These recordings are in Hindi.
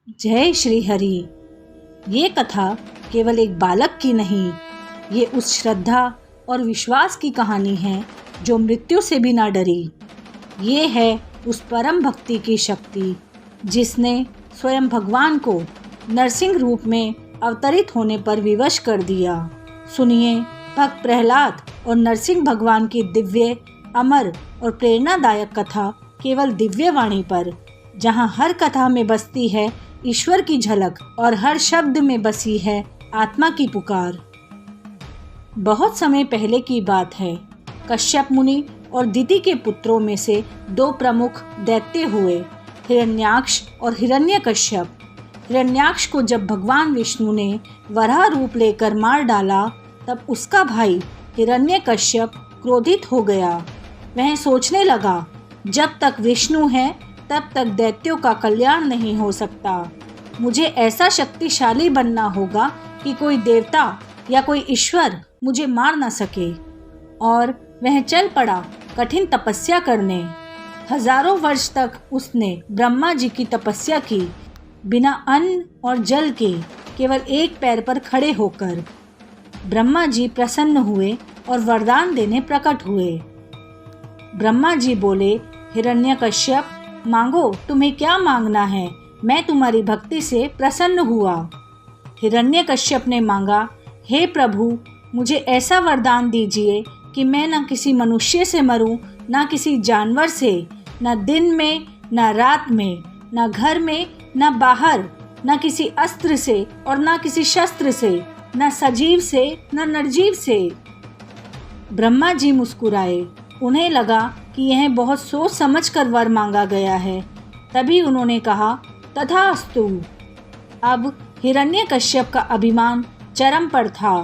जय श्री हरि। ये कथा केवल एक बालक की नहीं, ये उस श्रद्धा और विश्वास की कहानी है जो मृत्यु से भी ना डरी। ये है उस परम भक्ति की शक्ति जिसने स्वयं भगवान को नरसिंह रूप में अवतरित होने पर विवश कर दिया। सुनिए भक्त प्रहलाद और नरसिंह भगवान की दिव्य, अमर और प्रेरणादायक कथा केवल दिव्य वाणी पर, जहाँ हर कथा में बसती है ईश्वर की झलक और हर शब्द में बसी है आत्मा की पुकार। बहुत समय पहले की बात है। कश्यप मुनि और दिति के पुत्रों में से दो प्रमुख दैत्य हुए, हिरण्याक्ष और हिरण्यकश्यप। हिरण्याक्ष को जब भगवान विष्णु ने वराह रूप लेकर मार डाला, तब उसका भाई हिरण्यकश्यप क्रोधित हो गया। वह सोचने लगा, जब तक विष्णु है तब तक दैत्यों का कल्याण नहीं हो सकता। मुझे ऐसा शक्तिशाली बनना होगा कि कोई देवता या कोई ईश्वर मुझे मार न सके। और वह चल पड़ा कठिन तपस्या करने। हजारों वर्ष तक उसने ब्रह्मा जी की तपस्या की, बिना अन्न और जल के, केवल एक पैर पर खड़े होकर। ब्रह्मा जी प्रसन्न हुए और वरदान देने प्रकट हुए। ब्रह्मा जी बोले, हिरण्यकश्यप, मांगो, तुम्हें क्या मांगना है, मैं तुम्हारी भक्ति से प्रसन्न हुआ। हिरण्यकश्यप ने मांगा, हे प्रभु, मुझे ऐसा वरदान दीजिए कि मैं न किसी मनुष्य से मरूं, न किसी जानवर से, न दिन में न रात में, न घर में न बाहर, न किसी अस्त्र से और न किसी शस्त्र से, न सजीव से न निर्जीव से। ब्रह्मा जी मुस्कुराए। उन्हें लगा कि यह बहुत सोच समझ कर वर मांगा गया है। तभी उन्होंने कहा, तथास्तु। अब हिरण्यकश्यप का अभिमान चरम पर था।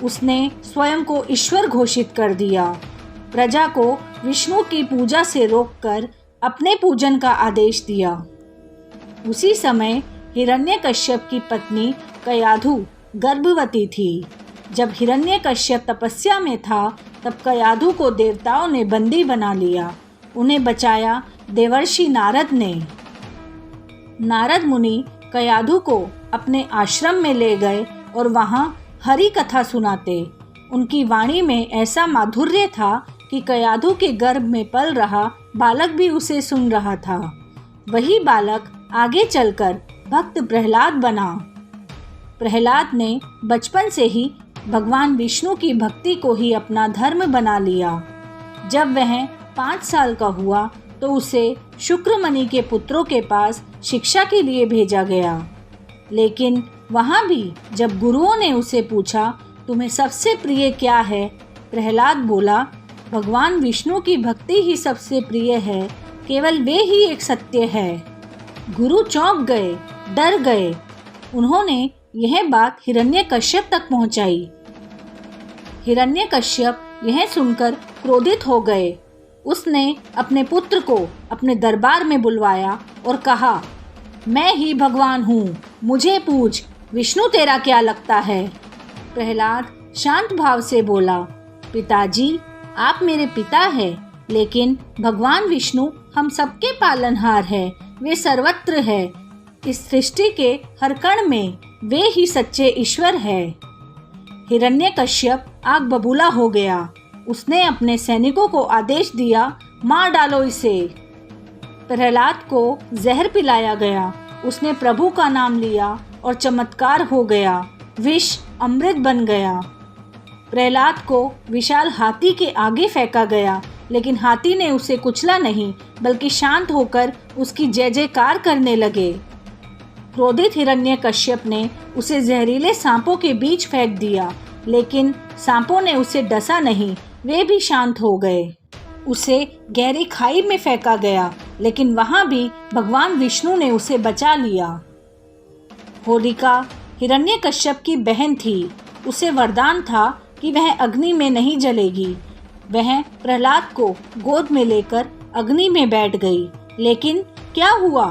उसने स्वयं को ईश्वर घोषित कर दिया। प्रजा को विष्णु की पूजा से रोककर अपने पूजन का आदेश दिया। उसी समय हिरण्यकश्यप की पत्नी कयाधु गर्भवती थी। जब हिरण्यकश्यप तपस्या में था, तब कयाधु को देवताओं ने बंदी बना लिया। उन्हें बचाया देवर्षि नारद ने। नारद मुनि कयाधु को अपने आश्रम में ले गए और वहाँ हरि कथा सुनाते। उनकी वाणी में ऐसा माधुर्य था कि कयाधु के गर्भ में पल रहा बालक भी उसे सुन रहा था। वही बालक आगे चलकर भक्त प्रहलाद बना। प्रहलाद ने बचपन से ही भगवान विष्णु की भक्ति को ही अपना धर्म बना लिया। जब वह 5 साल का हुआ तो उसे शुक्रमणि के पुत्रों के पास शिक्षा के लिए भेजा गया। लेकिन वहाँ भी जब गुरुओं ने उसे पूछा, तुम्हें सबसे प्रिय क्या है, प्रहलाद बोला, भगवान विष्णु की भक्ति ही सबसे प्रिय है, केवल वे ही एक सत्य है। गुरु चौंक गए, डर गए। उन्होंने यह बात हिरण्यकश्यप तक पहुंचाई। हिरण्यकश्यप यह सुनकर क्रोधित हो गए। उसने अपने पुत्र को अपने दरबार में बुलवाया और कहा, मैं ही भगवान हूँ, मुझे पूछ, विष्णु तेरा क्या लगता है। प्रहलाद शांत भाव से बोला, पिताजी, आप मेरे पिता हैं, लेकिन भगवान विष्णु हम सबके पालनहार है। वे सर्वत्र है। इस सृष्टि के हर कण में वे ही सच्चे ईश्वर है। हिरण्यकश्यप आग बबूला हो गया। उसने अपने सैनिकों को आदेश दिया, मार डालो इसे। प्रहलाद को जहर पिलाया गया। उसने प्रभु का नाम लिया और चमत्कार हो गया। विष अमृत बन गया। प्रहलाद को विशाल हाथी के आगे फेंका गया, लेकिन हाथी ने उसे कुचला नहीं, बल्कि शांत होकर उसकी जय जयकार करने लगे। क्रोधित हिरण्यकश्यप ने उसे जहरीले सांपों के बीच फेंक दिया, लेकिन सांपों ने उसे डसा नहीं, वे भी शांत हो गए। उसे गहरी खाई में फेंका गया, लेकिन वहाँ भी भगवान विष्णु ने उसे बचा लिया। होलिका हिरण्यकश्यप की बहन थी। उसे वरदान था कि वह अग्नि में नहीं जलेगी। वह प्रहलाद को गोद में लेकर अग्नि में बैठ गई, लेकिन क्या हुआ,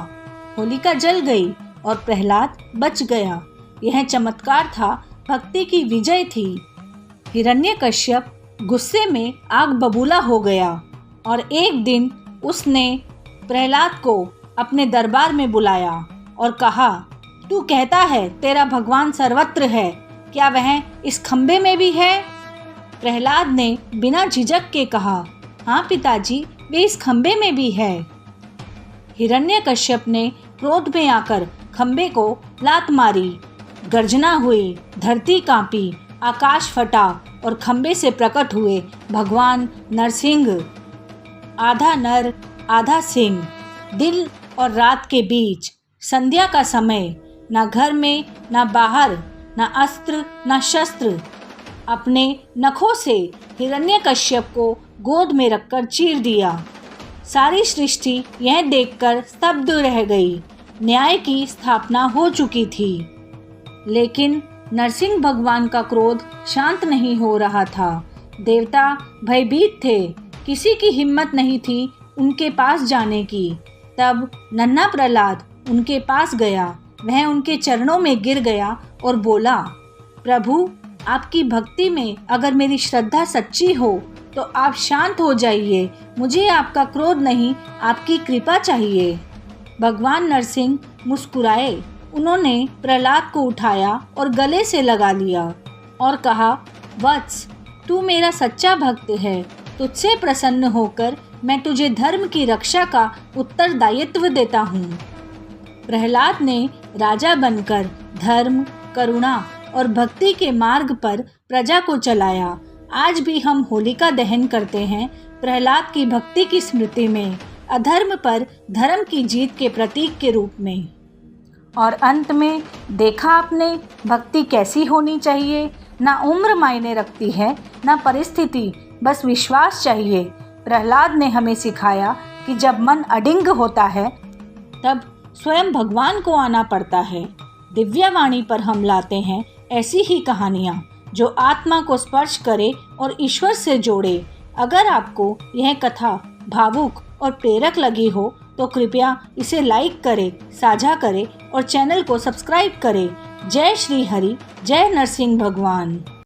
होलिका जल गई और प्रहलाद बच गया। यह चमत्कार था, भक्ति की विजय थी। हिरण्यकश्यप गुस्से में आग बबूला हो गया और एक दिन उसने प्रहलाद को अपने दरबार में बुलाया और कहा, तू कहता है तेरा भगवान सर्वत्र है, क्या वह इस खंबे में भी है? प्रहलाद ने बिना झिझक के कहा, हाँ पिताजी, वे इस खंबे में भी है। हिरण्यकश्यप ने क्रोध में आकर खंबे को लात मारी। गर्जना हुई, धरती कांपी, आकाश फटा और खंबे से प्रकट हुए भगवान नरसिंह। आधा नर आधा सिंह, दिन और रात के बीच, संध्या का समय, ना घर में ना बाहर, ना अस्त्र ना शस्त्र। अपने नखों से हिरण्यकश्यप को गोद में रखकर चीर दिया। सारी सृष्टि यह देखकर स्तब्ध रह गई। न्याय की स्थापना हो चुकी थी, लेकिन नरसिंह भगवान का क्रोध शांत नहीं हो रहा था। देवता भयभीत थे, किसी की हिम्मत नहीं थी उनके पास जाने की। तब नन्हा प्रहलाद उनके पास गया। वह उनके चरणों में गिर गया और बोला, प्रभु, आपकी भक्ति में अगर मेरी श्रद्धा सच्ची हो तो आप शांत हो जाइए। मुझे आपका क्रोध नहीं, आपकी कृपा चाहिए। भगवान नरसिंह मुस्कुराए। उन्होंने प्रहलाद को उठाया और गले से लगा लिया और कहा, वत्स, तू मेरा सच्चा भक्त है। तुझसे प्रसन्न होकर मैं तुझे धर्म की रक्षा का उत्तरदायित्व देता हूँ। प्रहलाद ने राजा बनकर धर्म, करुणा और भक्ति के मार्ग पर प्रजा को चलाया। आज भी हम होलिका दहन करते हैं प्रहलाद की भक्ति की स्मृति में, अधर्म पर धर्म की जीत के प्रतीक के रूप में। और अंत में देखा आपने भक्ति कैसी होनी चाहिए। ना उम्र मायने रखती है, ना परिस्थिति, बस विश्वास चाहिए। प्रहलाद ने हमें सिखाया कि जब मन अडिंग होता है तब स्वयं भगवान को आना पड़ता है। दिव्यवाणी पर हम लाते हैं ऐसी ही कहानियाँ जो आत्मा को स्पर्श करे और ईश्वर से जोड़े। अगर आपको यह कथा भावुक और प्रेरक लगी हो तो कृपया इसे लाइक करें, साझा करें और चैनल को सब्सक्राइब करें। जय श्री हरि, जय नरसिंह भगवान।